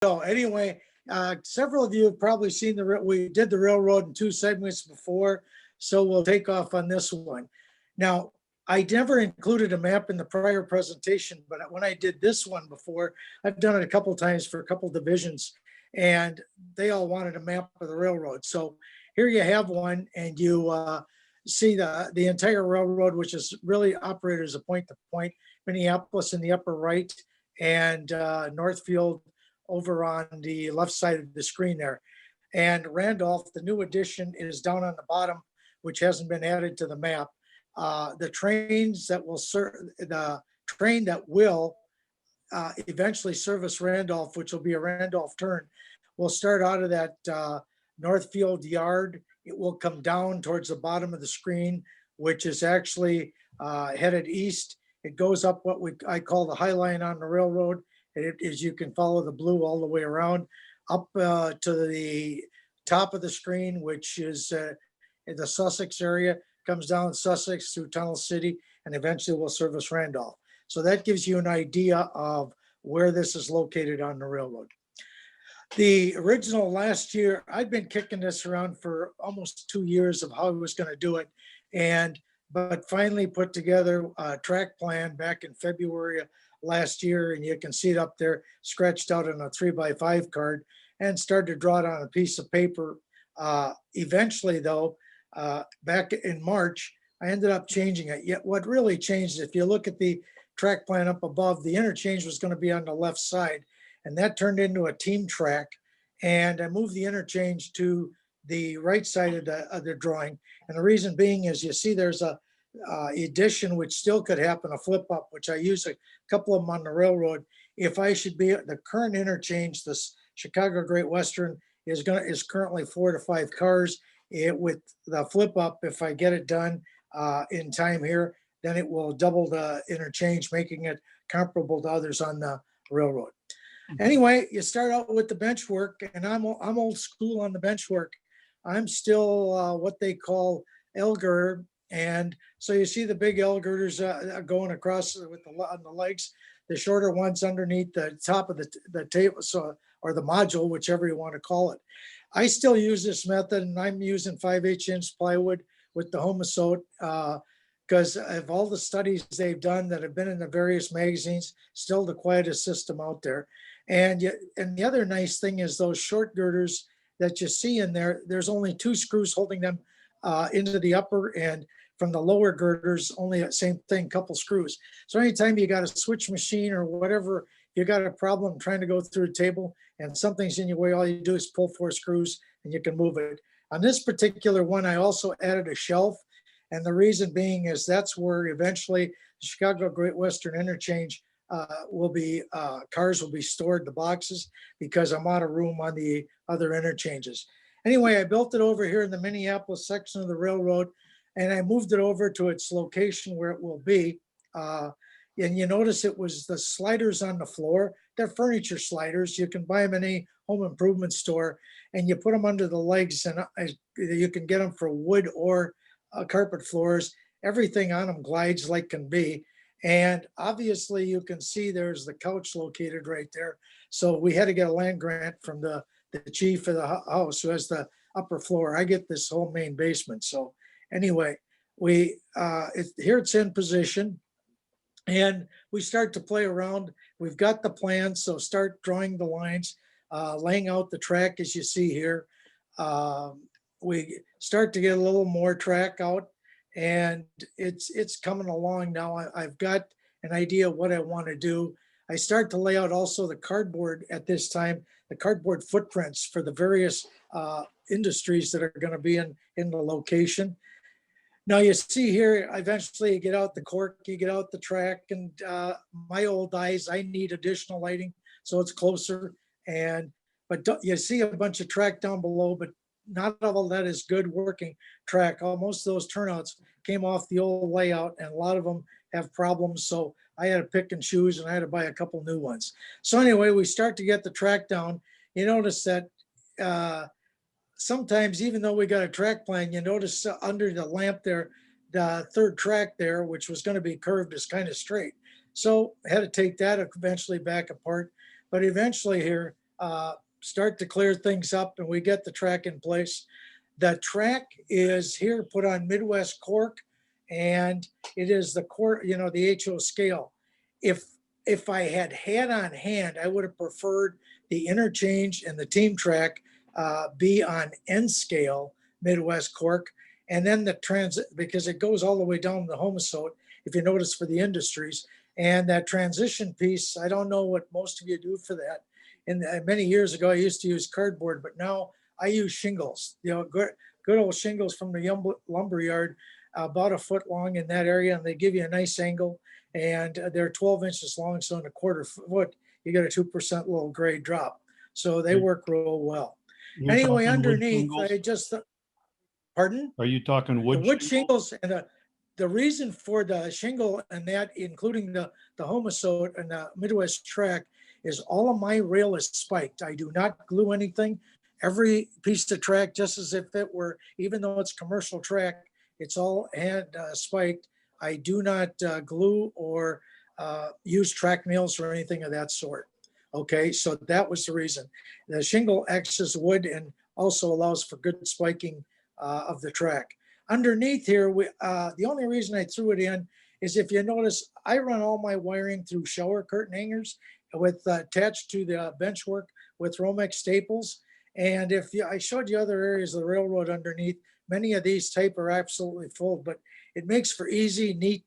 So anyway, several of you have probably seen we did the railroad in two segments before, so we'll take off on this one. Now, I never included a map in the prior presentation, but when I did this one before, I've done it a couple times for a couple divisions, and they all wanted a map of the railroad. So here you have one, and you see the entire railroad, which is really operated as a point-to-point. Minneapolis in the upper right, and Northfield over on the left side of the screen there. And Randolph, the new addition, is down on the bottom, which hasn't been added to the map. The trains that will serve, the train that will eventually service Randolph, which will be a Randolph turn, will start out of that Northfield yard. It will come down towards the bottom of the screen, which is actually headed east. It goes up what I call the High Line on the railroad. It is, you can follow the blue all the way around up to the top of the screen, which is in the Sussex area, comes down Sussex through Tunnel City, and eventually will service Randolph. So that gives you an idea of where this is located on the railroad. The original last year, I'd been kicking this around for almost 2 years of how I was going to do it, but finally put together a track plan back in February last year, and you can see it up there scratched out on a 3x5 card, and started to draw it on a piece of paper. Eventually though, back in March, I ended up changing it. Yet what really changed, if you look at the track plan up above, the interchange was going to be on the left side, and that turned into a team track, and I moved the interchange to the right side of the drawing. And the reason being is, you see there's a addition which still could happen, a flip up, which I use a couple of them on the railroad. If I should be at the current interchange, this Chicago Great Western is currently 4 to 5 cars. With the flip up, if I get it done in time here, then it will double the interchange, making it comparable to others on the railroad. Anyway, you start out with the bench work, and I'm old school on the bench work. I'm still what they call L girder, and so you see the big L girders going across with on the legs, the shorter ones underneath the top of the table, so, or the module, whichever you want to call it. I still use this method, and I'm using 5/8" plywood with the Homosote because of all the studies they've done that have been in the various magazines, still the quietest system out there. And the other nice thing is those short girders that you see in there, there's only 2 screws holding them into the upper, and from the lower girders, only the same thing, couple screws. So anytime you got a switch machine or whatever, you got a problem trying to go through a table and something's in your way, all you do is pull 4 screws and you can move it. On this particular one, I also added a shelf. And the reason being is that's where eventually the Chicago Great Western Interchange cars will be stored, the boxes, because I'm out of room on the other interchanges. Anyway, I built it over here in the Minneapolis section of the railroad, and I moved it over to its location where it will be. And you notice it was the sliders on the floor. They're furniture sliders. You can buy them in any home improvement store, and you put them under the legs, and you can get them for wood or carpet floors. Everything on them glides like can be. And obviously you can see there's the couch located right there. So we had to get a land grant from the chief of the house who has the upper floor. I get this whole main basement. So anyway, here it's in position, and we start to play around. We've got the plan, so start drawing the lines, laying out the track as you see here. We start to get a little more track out, and it's coming along now. I've got an idea of what I want to do. I start to lay out also the cardboard at this time, the cardboard footprints for the various industries that are going to be in the location. Now you see here, eventually you get out the cork, you get out the track, and my old eyes, I need additional lighting so it's closer. But you see a bunch of track down below, but not all that is good working track. Most of those turnouts came off the old layout, and a lot of them have problems. So I had to pick and choose, and I had to buy a couple new ones. So anyway, we start to get the track down. You notice that sometimes, even though we got a track plan, you notice under the lamp there, the third track there, which was going to be curved, is kind of straight. So I had to take that eventually back apart. But eventually here, start to clear things up and we get the track in place. The track is here put on Midwest cork, and it is the cork, the HO scale. If I had on hand, I would have preferred the interchange and the team track be on N scale Midwest cork, and then the transit, because it goes all the way down the homosote, if you notice, for the industries. And that transition piece, I don't know what most of you do for that. And many years ago, I used to use cardboard, but now I use shingles, good old shingles from the lumber yard, about a foot long in that area, and they give you a nice angle, and they're 12 inches long, so in a quarter foot, you get a 2% little grade drop. So they work real well. You're Anyway, talking wood underneath, shingles? I just, pardon? Are you talking The wood wood shingles? shingles, and the reason for the shingle and that, including the homosote and the Midwest track, is all of my rail is spiked. I do not glue anything. Every piece of track, just as if it were, even though it's commercial track, it's all hand spiked. I do not glue or use track nails or anything of that sort. Okay, so that was the reason. The shingle acts as wood and also allows for good spiking of the track. Underneath here, the only reason I threw it in is, if you notice, I run all my wiring through shower curtain hangers with attached to the bench work with Romex staples. And I showed you other areas of the railroad underneath, many of these type are absolutely full, but it makes for easy, neat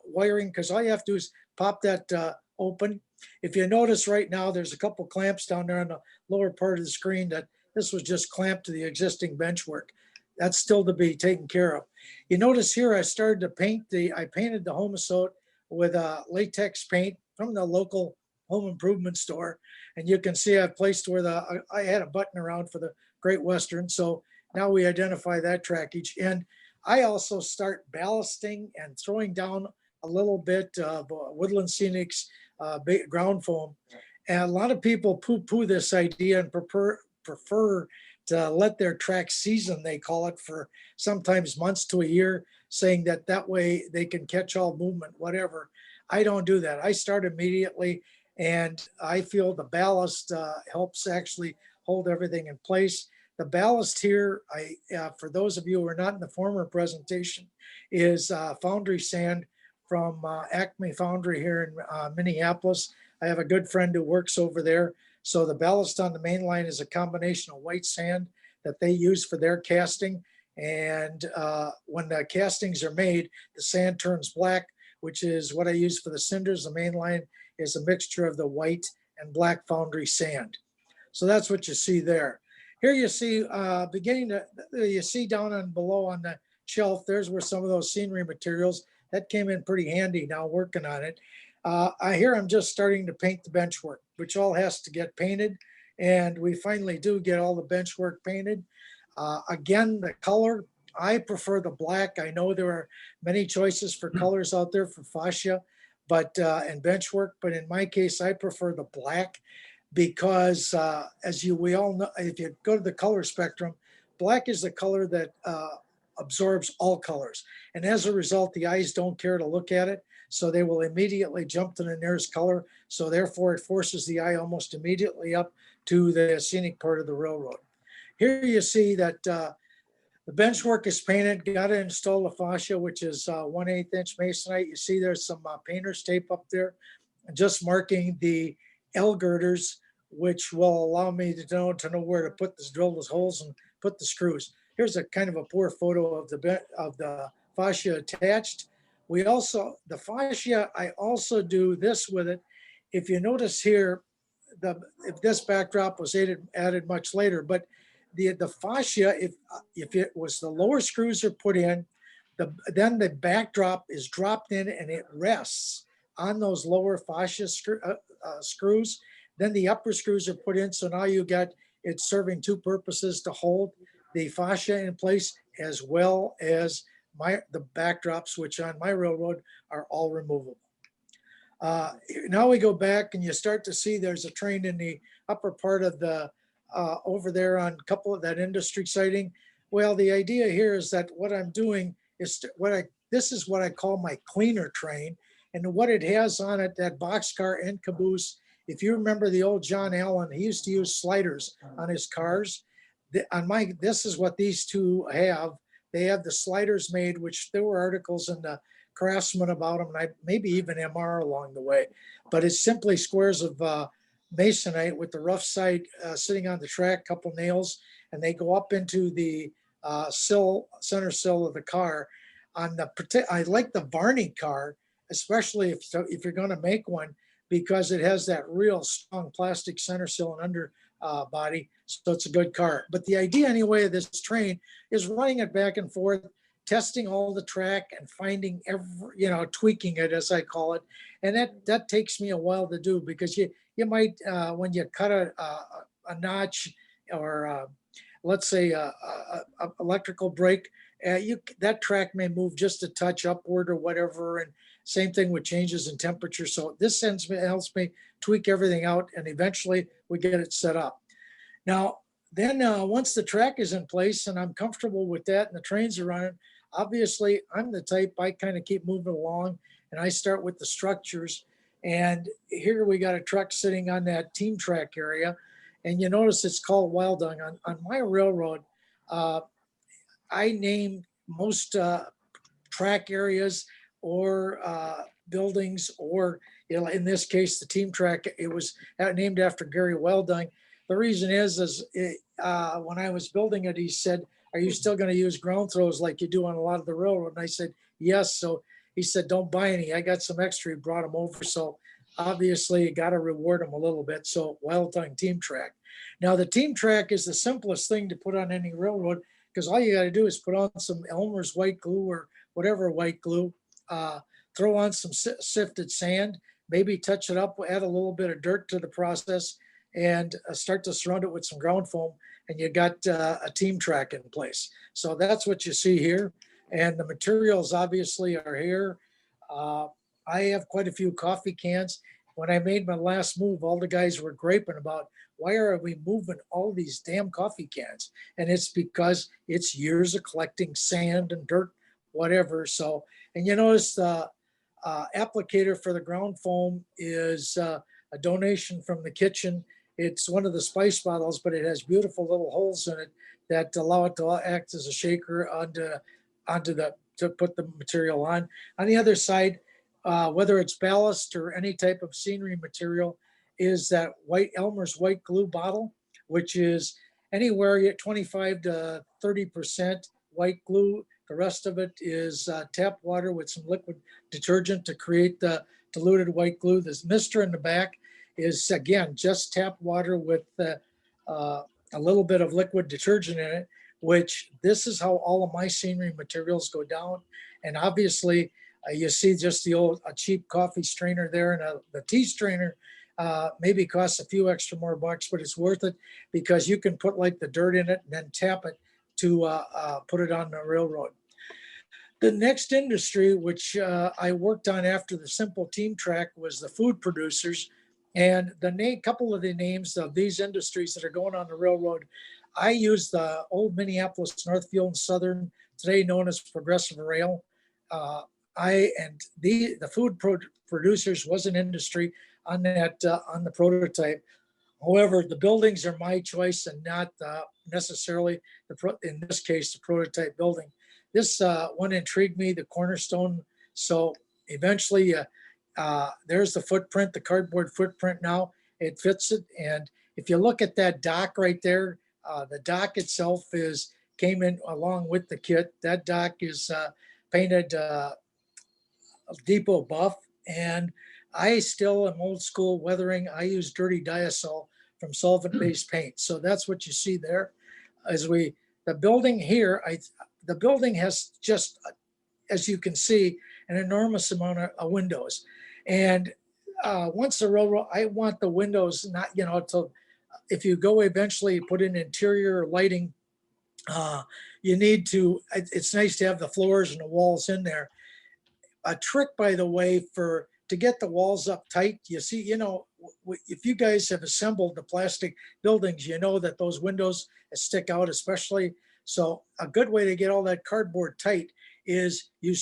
wiring, because all you have to do is pop that open. If you notice right now, there's a couple clamps down there on the lower part of the screen that this was just clamped to the existing bench work. That's still to be taken care of. You notice here, I started to I painted the homosote with latex paint from the local home improvement store. And you can see I've placed where I had a button around for the Great Western. So now we identify that track each end. I also start ballasting and throwing down a little bit of Woodland Scenics ground foam. And a lot of people poo-poo this idea and prefer to let their track season, they call it, for sometimes months to a year, saying that way they can catch all movement, whatever. I don't do that. I start immediately, and I feel the ballast helps actually hold everything in place. The ballast here, for those of you who are not in the former presentation, is foundry sand from Acme Foundry here in Minneapolis. I have a good friend who works over there. So the ballast on the main line is a combination of white sand that they use for their casting. And when the castings are made, the sand turns black, which is what I use for the cinders. The main line is a mixture of the white and black foundry sand. So that's what you see there. Here you see you see down and below on the shelf, there's where some of those scenery materials, that came in pretty handy now working on it. I'm just starting to paint the bench work, which all has to get painted. And we finally do get all the bench work painted. Again, the color, I prefer the black. I know there are many choices for colors out there for fascia, and bench work, but in my case, I prefer the black because we all know, if you go to the color spectrum, black is the color that absorbs all colors. And as a result, the eyes don't care to look at it. So they will immediately jump to the nearest color. So therefore it forces the eye almost immediately up to the scenic part of the railroad. Here you see that the bench work is painted, got to install the fascia, which is 1/8 inch masonite. You see there's some painter's tape up there, just marking the L girders, which will allow me to know where to drill those holes and put the screws. Here's a kind of a poor photo of the fascia attached. The fascia, I also do this with it. If you notice here, if this backdrop was added much later, but the fascia, if it was the lower screws are put in, then the backdrop is dropped in and it rests on those lower fascia screws. Then the upper screws are put in. So now it's serving two purposes: to hold the fascia in place as well as the backdrops, which on my railroad are all removable. Now we go back and you start to see there's a train in the upper part of the over there on a couple of that industry siding. Well, the idea here is that what I'm doing is this is what I call my cleaner train. And what it has on it, that boxcar and caboose, if you remember the old John Allen, he used to use sliders on his cars. This is what these two have. They have the sliders made, which there were articles in the Craftsman about them, and maybe even MR along the way. But it's simply squares of masonite with the rough side sitting on the track, couple nails, and they go up into the center sill of the car. I like the Varney car, especially if you're going to make one, because it has that real strong plastic center sill and under body, so it's a good car. But the idea anyway of this train is running it back and forth, testing all the track and finding tweaking it, as I call it. And that takes me a while to do, because you might when you cut a notch, or let's say a electrical break, that track may move just a touch upward or whatever. And same thing with changes in temperature. So this helps me tweak everything out, and eventually we get it set up. Now, then once the track is in place and I'm comfortable with that and the trains are running, obviously I'm the type, I kind of keep moving along, and I start with the structures. And here we got a truck sitting on that team track area. And you notice it's called Wild Dung. On my railroad, I name most track areas or buildings, or in this case, the team track, it was named after Gary Welding. The reason is when I was building it, he said, "Are you still going to use ground throws like you do on a lot of the railroad?" And I said, "Yes." So he said, "Don't buy any. I got some extra." He brought them over. So obviously you got to reward them a little bit. So Wild Tongue Team Track. Now the team track is the simplest thing to put on any railroad, because all you got to do is put on some Elmer's white glue or whatever white glue, throw on some sifted sand, maybe touch it up, add a little bit of dirt to the process, and start to surround it with some ground foam, and you got a team track in place. So that's what you see here. And the materials obviously are here. I have quite a few coffee cans. When I made my last move, all the guys were griping about, why are we moving all these damn coffee cans? And it's because it's years of collecting sand and dirt, whatever. So, and you notice the applicator for the ground foam is a donation from the kitchen. It's one of the spice bottles, but it has beautiful little holes in it that allow it to act as a shaker to put the material on. On the other side, whether it's ballast or any type of scenery material, is that Elmer's white glue bottle, which is anywhere 25 to 30% white glue. The rest of it is tap water with some liquid detergent to create the diluted white glue. This mister in the back is, again, just tap water with a little bit of liquid detergent in it, which this is how all of my scenery materials go down. And obviously, you see just a cheap coffee strainer there, and the tea strainer maybe costs a few extra more bucks, but it's worth it, because you can put like the dirt in it and then tap it to put it on the railroad. The next industry, which I worked on after the simple team track, was the food producers. And couple of the names of these industries that are going on the railroad, I use the old Minneapolis Northfield and Southern, today known as Progressive Rail. The food producers was an industry on the prototype. However, the buildings are my choice and not necessarily in this case the prototype building. This one intrigued me, the cornerstone. So eventually, there's the footprint, the cardboard footprint. Now it fits it, and if you look at that dock right there, the dock itself came in along with the kit. That dock is painted depot buff, and I still am old school weathering. I use dirty diasol from solvent-based paint. So that's what you see there. The building here, the building has just, as you can see, an enormous amount of windows. And once the railroad, I want the windows not, if you go eventually put in interior lighting, you need to, it's nice to have the floors and the walls in there. A trick, by the way, to get the walls up tight, you see, if you guys have assembled the plastic buildings, you know that those windows stick out especially. So a good way to get all that cardboard tight is you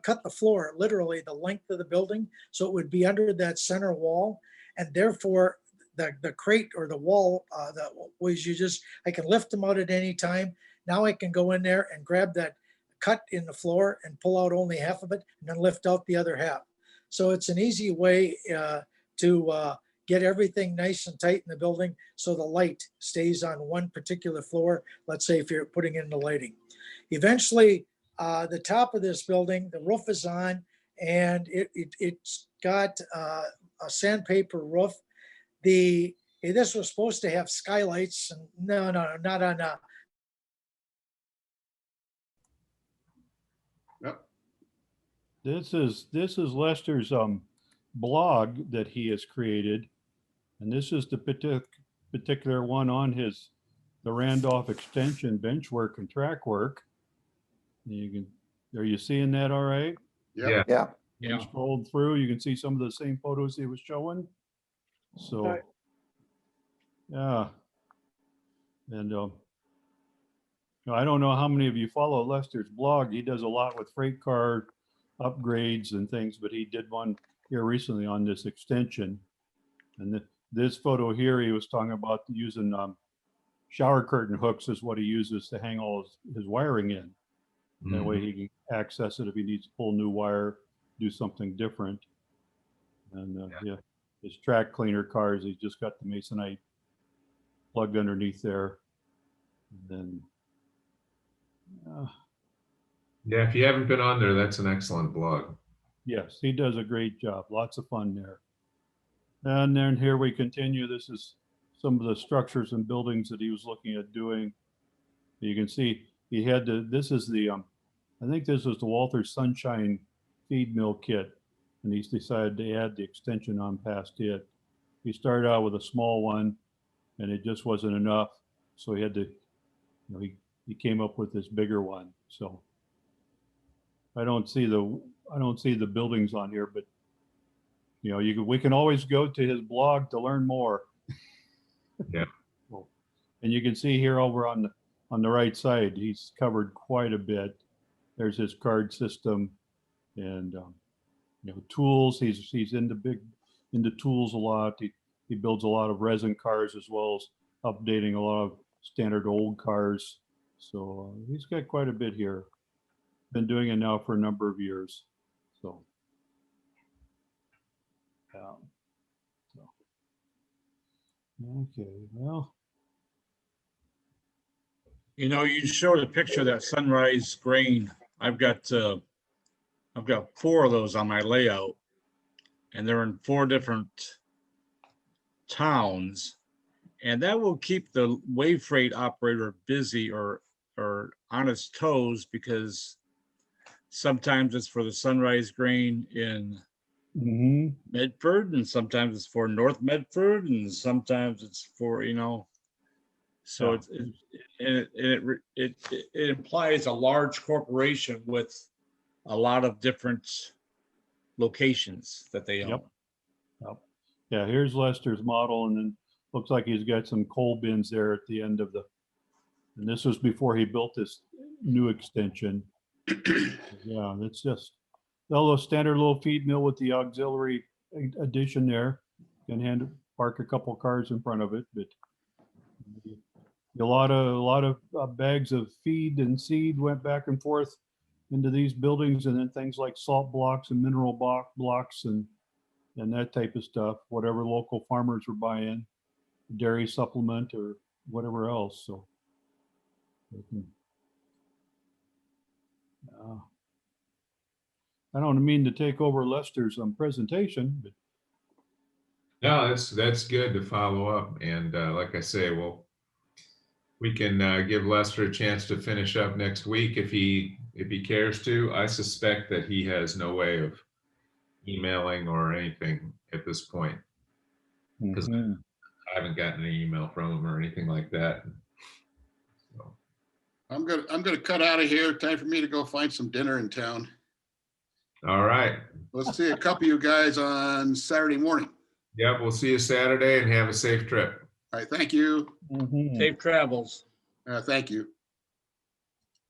cut the floor, literally the length of the building, so it would be under that center wall. and therefore the crate or the wall, I can lift them out at any time. Now I can go in there and grab that cut in the floor and pull out only half of it and then lift out the other half. So it's an easy way to get everything nice and tight in the building so the light stays on one particular floor. Let's say if you're putting in the lighting. Eventually, the top of this building, the roof is on, and it's got a sandpaper roof. This was supposed to have skylights, and no, not on. Yep. This is Lester's blog that he has created, and this is the particular one on the Randolph extension bench work and track work. Are you seeing that all right? Yeah. Yeah. You scrolled through, you can see some of the same photos he was showing. So, Right. yeah. And I don't know how many of you follow Lester's blog. He does a lot with freight car upgrades and things, but he did one here recently on this extension. And this photo here, he was talking about using shower curtain hooks is what he uses to hang all his wiring in. That way he can access it if he needs to pull new wire, do something different. And yeah, his track cleaner cars, he's just got the Masonite plugged underneath there. And then, Yeah, if you haven't been on there, that's an excellent blog. yes, he does a great job. Lots of fun there. And then here we continue. This is some of the structures and buildings that he was looking at doing. You can see he had this is the, I think this was the Walther Sunshine feed mill kit. And he's decided to add the extension on past it. He started out with a small one and it just wasn't enough. So he had to, he came up with this bigger one. So I don't see the buildings on here, but we can always go to his blog to learn more. Yeah. And you can see here over on the right side, he's covered quite a bit. There's his card system and tools. He's into tools a lot. He builds a lot of resin cars as well as updating a lot of standard old cars. So he's got quite a bit here. Been doing it now for a number of years. So, okay, well. You showed a picture of that sunrise grain. I've got 4 of those on my layout, and they're in 4 different towns, and that will keep the wave freight operator busy or on his toes, because sometimes it's for the sunrise grain in Medford, and sometimes it's for North Medford, and sometimes it's for so it implies a large corporation with a lot of different locations that they own. Yep. Yeah, here's Lester's model, and then looks like he's got some coal bins there at the end of and this was before he built this new extension. Yeah, it's just a little standard little feed mill with the auxiliary addition there. Can park a couple cars in front of it, but a lot of bags of feed and seed went back and forth into these buildings, and then things like salt blocks and mineral blocks and that type of stuff, whatever local farmers were buying, dairy supplement or whatever else. So I don't mean to take over Lester's presentation, but No, that's good to follow up. And like I say, we can give Lester a chance to finish up next week if he cares to. I suspect that he has no way of emailing or anything at this point, because I haven't gotten an email from him or anything like that. So. I'm gonna cut out of here. Time for me to go find some dinner in town. All right. Let's see a couple of you guys on Saturday morning. Yep, we'll see you Saturday and have a safe trip. All right, thank you. Safe travels. Thank you.